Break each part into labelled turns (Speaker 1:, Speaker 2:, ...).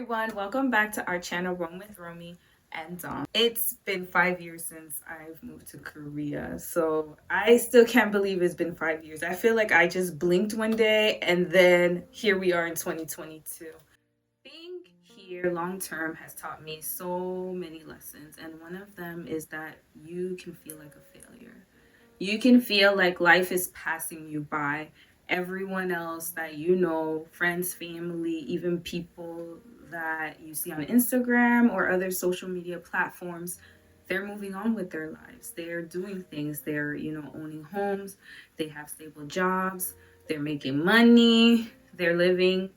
Speaker 1: everyone, welcome back to our channel Roam with Romy and Dom. It's been 5 years since I've moved to Korea, so I still can't believe it's been 5 years. I feel like I just blinked one day and then here we are in 2022. Being here long term has taught me so many lessons, and one of them is that you can feel like a failure. You can feel like life is passing you by. Everyone else that you know, friends, family, even people that you see on Instagram or other social media platforms, they're moving on with their lives. They're doing things. They're, owning homes. They have stable jobs. They're making money. They're living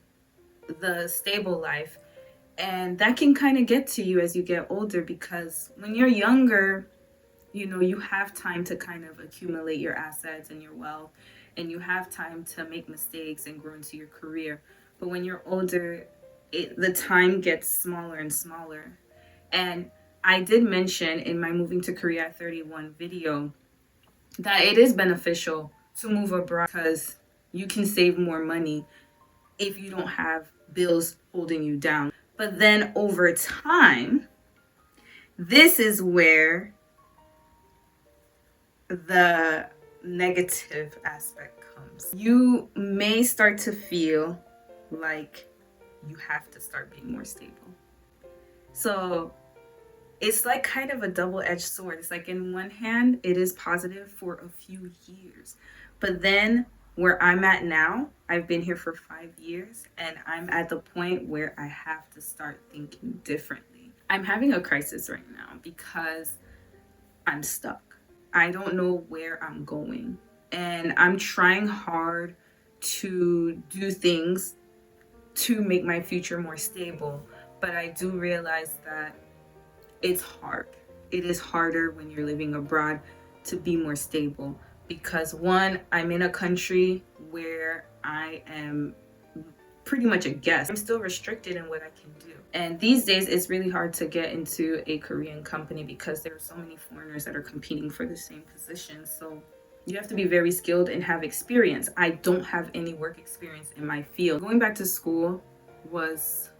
Speaker 1: the stable life. And that can kind of get to you as you get older, because when you're younger, you have time to kind of accumulate your assets and your wealth, and you have time to make mistakes and grow into your career. But when you're older, the time gets smaller and smaller. And I did mention in my Moving to Korea at 31 video that it is beneficial to move abroad because you can save more money if you don't have bills holding you down. But then over time, this is where the negative aspect comes. You may start to feel like you have to start being more stable. So it's like kind of a double-edged sword. It's like, in one hand, it is positive for a few years, but then where I'm at now, I've been here for 5 years, and I'm at the point where I have to start thinking differently. I'm having a crisis right now because I'm stuck. I don't know where I'm going, and I'm trying hard to do things to make my future more stable, but I do realize that it's hard. It is harder when you're living abroad to be more stable because, one, I'm in a country where I am pretty much a guest. I'm still restricted in what I can do. And these days, it's really hard to get into a Korean company because there are so many foreigners that are competing for the same position. So you have to be very skilled and have experience. I don't have any work experience in my field. Going back to school was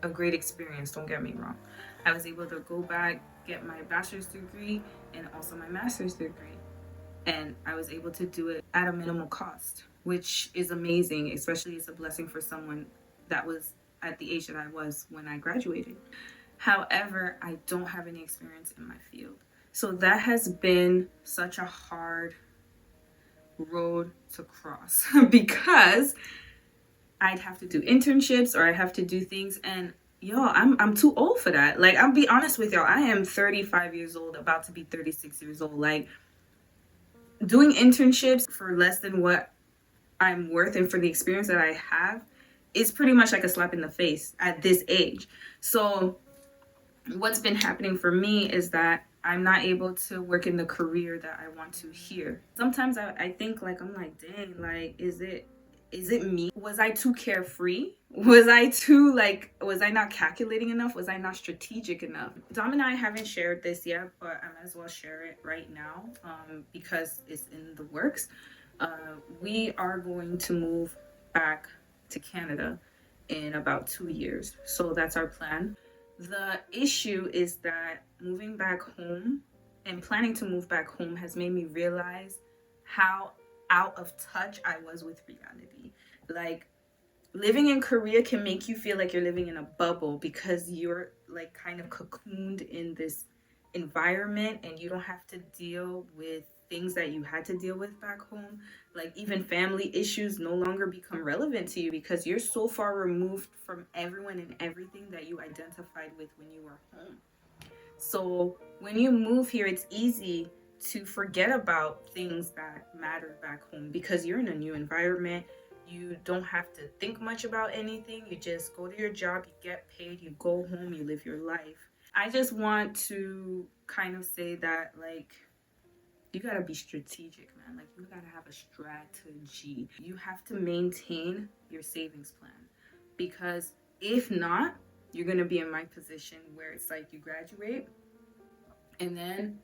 Speaker 1: a great experience, don't get me wrong. I was able to go back, get my bachelor's degree and also my master's degree. And I was able to do it at a minimal cost, which is amazing, especially it's a blessing for someone that was at the age that I was when I graduated. However, I don't have any experience in my field. So that has been such a hard road to cross because I'd have to do internships or I'd have to do things, and y'all, I'm too old for that. Like, I'll be honest with y'all, I am 35 years old, about to be 36 years old. Like, doing internships for less than what I'm worth and for the experience that I have is pretty much like a slap in the face at this age. So what's been happening for me is that I'm not able to work in the career that I want to here. Sometimes I think, like, I'm like, dang, like, is it me? Was I too carefree? Was I not calculating enough? Was I not strategic enough? Dom and I haven't shared this yet, but I might as well share it right now because it's in the works. We are going to move back to Canada in about 2 years. So that's our plan. The issue is that moving back home and planning to move back home has made me realize how out of touch I was with reality. Like, living in Korea can make you feel like you're living in a bubble because you're like kind of cocooned in this environment and you don't have to deal with things that you had to deal with back home. Like, even family issues no longer become relevant to you because you're so far removed from everyone and everything that you identified with when you were home. So when you move here, it's easy to forget about things that mattered back home because you're in a new environment. You don't have to think much about anything. You just go to your job, you get paid, you go home, you live your life. I just want to kind of say that, like, you gotta be strategic, man. Like, you gotta have a strategy. You have to maintain your savings plan because if not, you're gonna be in my position where it's like you graduate and then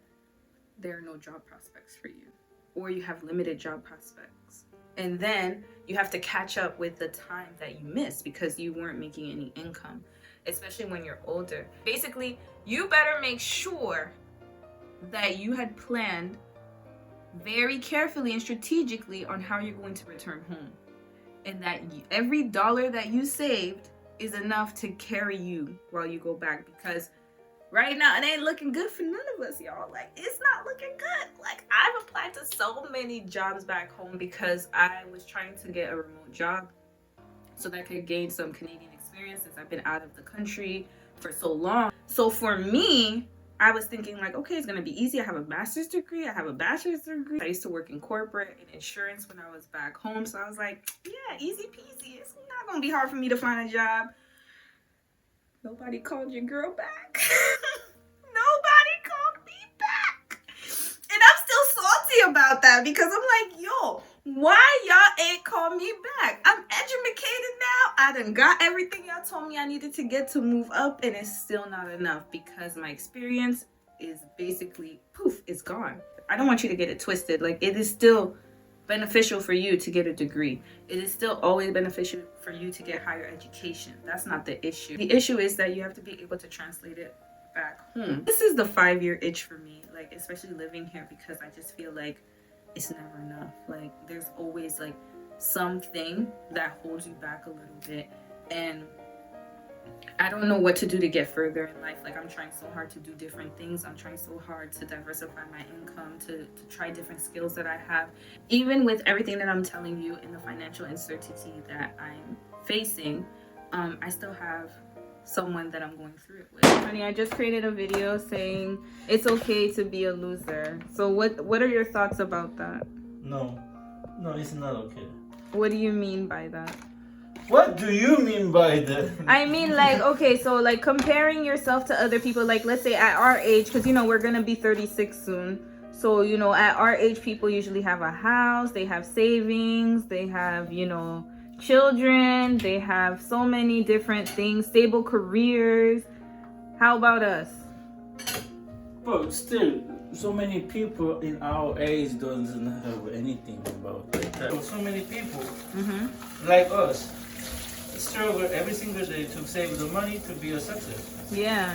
Speaker 1: there are no job prospects for you, or you have limited job prospects. And then you have to catch up with the time that you missed because you weren't making any income. especially when you're older. Basically, you better make sure that you had planned very carefully and strategically on how you're going to return home, and that every dollar that you saved is enough to carry you while you go back, because right now it ain't looking good for none of us, y'all. Like, it's not looking good. Like, I've applied to so many jobs back home because I was trying to get a remote job so that I could gain some Canadian experience since I've been out of the country for so long. So for me, I was thinking like, okay, it's gonna be easy. I have a master's degree, I have a bachelor's degree. I used to work in corporate and insurance when I was back home. So I was like, yeah, easy peasy. It's not gonna be hard for me to find a job. Nobody called your girl back. Nobody called me back. And I'm still salty about that because I'm like, yo, why y'all ain't called me back? I'm educated now. I done got everything y'all told me I needed to get to move up, and it's still not enough because my experience is basically, poof, it's gone. I don't want you to get it twisted. Like, it is still beneficial for you to get a degree. It is still always beneficial for you to get higher education. That's not the issue. The issue is that you have to be able to translate it back home. This is the 5-year itch for me, like, especially living here, because I just feel like it's never enough. Like, there's always like something that holds you back a little bit, and I don't know what to do to get further in life. Like, I'm trying so hard to do different things. I'm trying so hard to diversify my income, to try different skills that I have. Even with everything that I'm telling you and the financial uncertainty that I'm facing, I still have someone that I'm going through it with. Honey, I just created a video saying it's okay to be a loser. So what are your thoughts about that?
Speaker 2: No, it's not okay.
Speaker 1: What do you mean by that?
Speaker 2: What do you mean by that?
Speaker 1: I mean, like, okay, so like comparing yourself to other people, like, let's say at our age, because, you know, we're gonna be 36 soon. So, you know, at our age, people usually have a house, they have savings, they have, you know, children, they have so many different things, stable careers. How about us?
Speaker 2: But still, so many people in our age doesn't have anything about that. So many people like us struggle every single day to save the money to be a success.
Speaker 1: Yeah.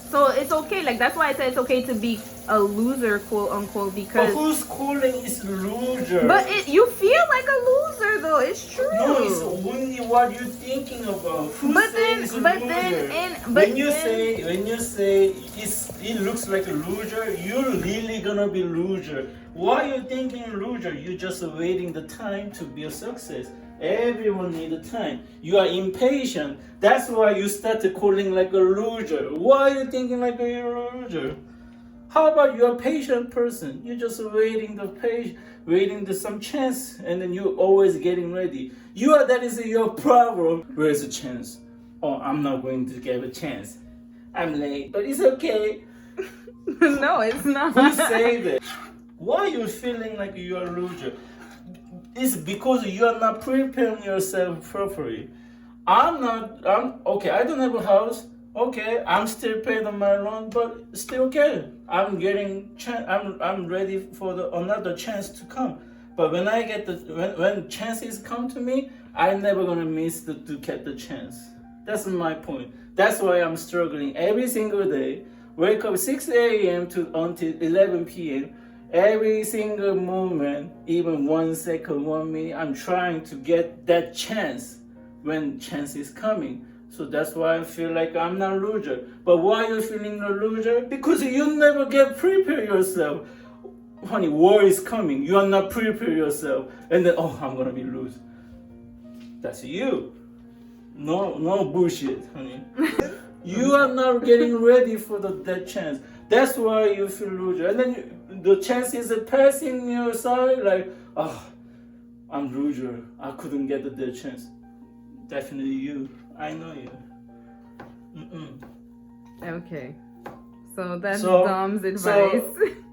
Speaker 1: So it's okay. Like, that's why I said it's okay to be a loser, quote unquote, because.
Speaker 2: But who's calling is loser?
Speaker 1: But you feel like a loser, though. It's true.
Speaker 2: No, it's only what you're thinking about. Who says loser? When you say it looks like a loser, you're really gonna be loser. Why are you thinking loser? You're just waiting the time to be a success. Everyone needs time. You are impatient. That's why you started calling like a loser. Why are you thinking like a loser? How about you're a patient person? You're just waiting the some chance, and then you're always getting ready. That is your problem. Where's the chance? Oh, I'm not going to get a chance. I'm late, but it's okay.
Speaker 1: No, it's not.
Speaker 2: Who say that? Why are you feeling like you're a loser? It's because you are not preparing yourself properly. I'm okay. I don't have a house. Okay, I'm still paying on my loan, but still okay. I'm ready for another chance to come. But when I get when chances come to me, I'm never gonna miss to get the chance. That's my point. That's why I'm struggling every single day. Wake up 6 a.m. until 11 p.m. Every single moment, even 1 second, 1 minute, I'm trying to get that chance when chance is coming. So that's why I feel like I'm not a loser. But why are you feeling a loser? Because you never get prepared yourself. Honey, war is coming. You are not prepared yourself. And then, I'm going to be loser. That's you. No bullshit, honey. You are not getting ready for that chance. That's why you feel loser. And then the chance is passing your side, like, I'm loser. I couldn't get that chance. Definitely you. I know you.
Speaker 1: Okay. So that's Dom's advice.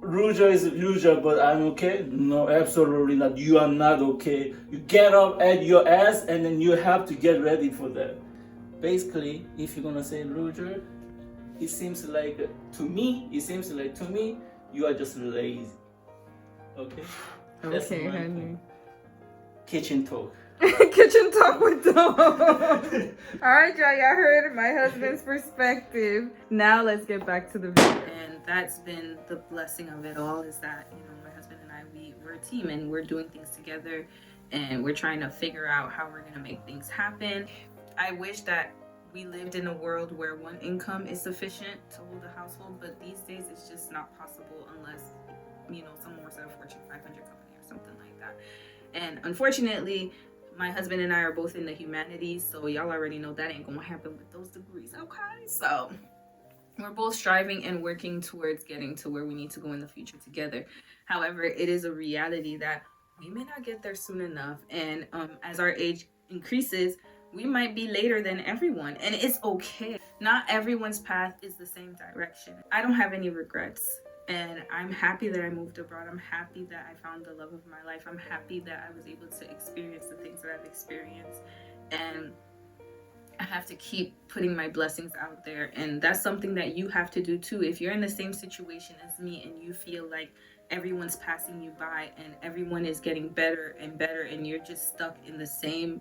Speaker 2: Loser is loser, but I'm okay? No, absolutely not. You are not okay. You get up at your ass, and then you have to get ready for that. Basically, if you're gonna say loser, it seems like to me, you are just lazy. Okay? That's
Speaker 1: Okay,
Speaker 2: my
Speaker 1: honey.
Speaker 2: point. Kitchen talk.
Speaker 1: Kitchen talk with Dom. Alright, y'all heard my husband's perspective. Now let's get back to the video. And that's been the blessing of it all, is that, you know, my husband and I, we're a team and we're doing things together and we're trying to figure out how we're gonna make things happen. I wish that we lived in a world where one income is sufficient to hold a household, but these days it's just not possible unless, you know, someone works at a Fortune 500 company or something like that. And unfortunately, my husband and I are both in the humanities, so y'all already know that ain't gonna happen with those degrees, okay? So we're both striving and working towards getting to where we need to go in the future together. However, it is a reality that we may not get there soon enough, and as our age increases, we might be later than everyone, and it's okay. Not everyone's path is the same direction. I don't have any regrets. And I'm happy that I moved abroad. I'm happy that I found the love of my life. I'm happy that I was able to experience the things that I've experienced. And I have to keep putting my blessings out there. And that's something that you have to do too. If you're in the same situation as me and you feel like everyone's passing you by and everyone is getting better and better and you're just stuck in the same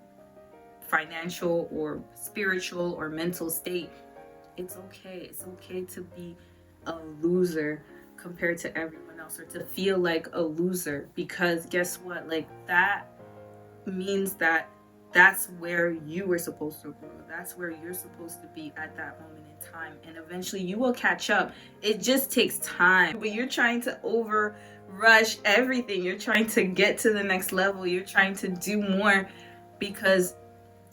Speaker 1: financial or spiritual or mental state, it's okay. It's okay to be a loser compared to everyone else, or to feel like a loser, because guess what, like that means that that's where you were supposed to grow, that's where you're supposed to be at that moment in time, and eventually you will catch up. It just takes time, but you're trying to over rush everything. You're trying to get to the next level, you're trying to do more because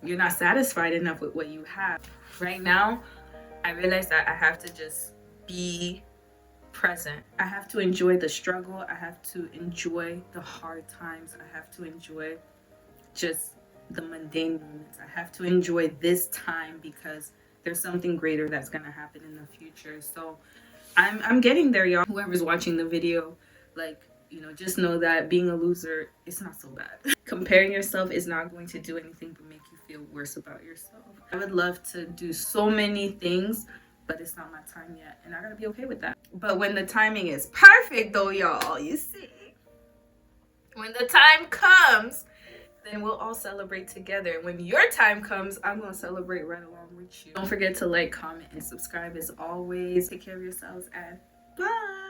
Speaker 1: you're not satisfied enough with what you have right now. I realize that I have to just be present. I have to enjoy the struggle. I have to enjoy the hard times. I have to enjoy just the mundane moments. I have to enjoy this time because there's something greater that's gonna happen in the future. So I'm getting there, y'all. Whoever's watching the video, like, you know, just know that being a loser, it's not so bad. Comparing yourself is not going to do anything but make you feel worse about yourself. I would love to do so many things, but it's not my time yet, and I gotta be okay with that. But when the timing is perfect though, y'all, you see, when the time comes, then we'll all celebrate together. When your time comes, I'm gonna celebrate right along with you. Don't forget to like, comment, and subscribe as always. Take care of yourselves, and bye.